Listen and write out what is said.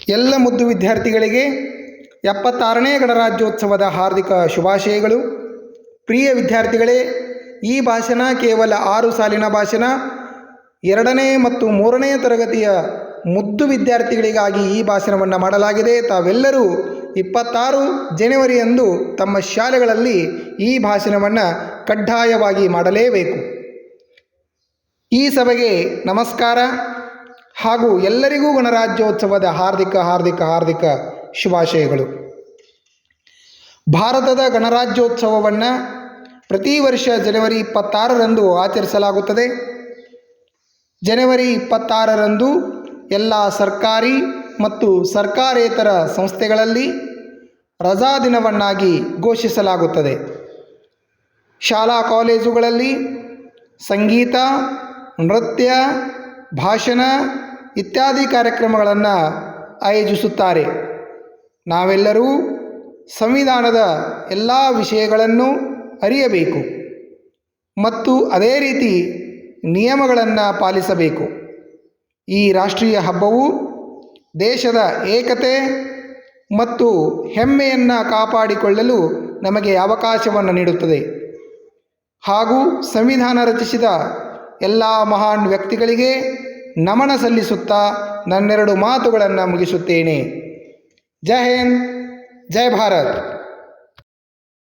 ಎಲ್ಲ ಮುದ್ದು ವಿದ್ಯಾರ್ಥಿಗಳಿಗೆ 76ನೇ ಗಣರಾಜ್ಯೋತ್ಸವದ ಹಾರ್ದಿಕ ಶುಭಾಶಯಗಳು. ಪ್ರಿಯ ವಿದ್ಯಾರ್ಥಿಗಳೇ, ಈ ಭಾಷಣ ಕೇವಲ 6 ಸಾಲಿನ ಭಾಷಣ. 2ನೇ ಮತ್ತು 3ನೇ ತರಗತಿಯ ಮುದ್ದು ವಿದ್ಯಾರ್ಥಿಗಳಿಗಾಗಿ ಈ ಭಾಷಣವನ್ನು ಮಾಡಲಾಗಿದೆ. ತಾವೆಲ್ಲರೂ 26 ಜನವರಿಯಂದು ತಮ್ಮ ಶಾಲೆಗಳಲ್ಲಿ ಈ ಭಾಷಣವನ್ನು ಕಡ್ಡಾಯವಾಗಿ ಮಾಡಲೇಬೇಕು. ಈ ಸಭೆಗೆ ನಮಸ್ಕಾರ ಹಾಗೂ ಎಲ್ಲರಿಗೂ ಗಣರಾಜ್ಯೋತ್ಸವದ ಹಾರ್ದಿಕ ಶುಭಾಶಯಗಳು. ಭಾರತದ ಗಣರಾಜ್ಯೋತ್ಸವವನ್ನು ಪ್ರತಿ ವರ್ಷ ಜನವರಿ 26ರಂದು ಆಚರಿಸಲಾಗುತ್ತದೆ. ಜನವರಿ 26ರಂದು ಎಲ್ಲ ಸರ್ಕಾರಿ ಮತ್ತು ಸರ್ಕಾರೇತರ ಸಂಸ್ಥೆಗಳಲ್ಲಿ ರಜಾ ದಿನವನ್ನಾಗಿ ಘೋಷಿಸಲಾಗುತ್ತದೆ. ಶಾಲಾ ಕಾಲೇಜುಗಳಲ್ಲಿ ಸಂಗೀತ, ನೃತ್ಯ, ಭಾಷಣ ಇತ್ಯಾದಿ ಕಾರ್ಯಕ್ರಮಗಳನ್ನು ಆಯೋಜಿಸುತ್ತಾರೆ. ನಾವೆಲ್ಲರೂ ಸಂವಿಧಾನದ ಎಲ್ಲ ವಿಷಯಗಳನ್ನು ಅರಿಯಬೇಕು ಮತ್ತು ಅದೇ ರೀತಿ ನಿಯಮಗಳನ್ನು ಪಾಲಿಸಬೇಕು. ಈ ರಾಷ್ಟ್ರೀಯ ಹಬ್ಬವು ದೇಶದ ಏಕತೆ ಮತ್ತು ಹೆಮ್ಮೆಯನ್ನು ಕಾಪಾಡಿಕೊಳ್ಳಲು ನಮಗೆ ಅವಕಾಶವನ್ನು ನೀಡುತ್ತದೆ ಹಾಗೂ ಸಂವಿಧಾನ ರಚಿಸಿದ ಎಲ್ಲ ಮಹಾನ್ ವ್ಯಕ್ತಿಗಳಿಗೆ ನಮನ ಸಲ್ಲಿಸುತ್ತಾ ನನ್ನೆರಡು ಮಾತುಗಳನ್ನು ಮುಗಿಸುತ್ತೇನೆ. ಜೈ ಹಿಂದ್, ಜೈ ಭಾರತ್.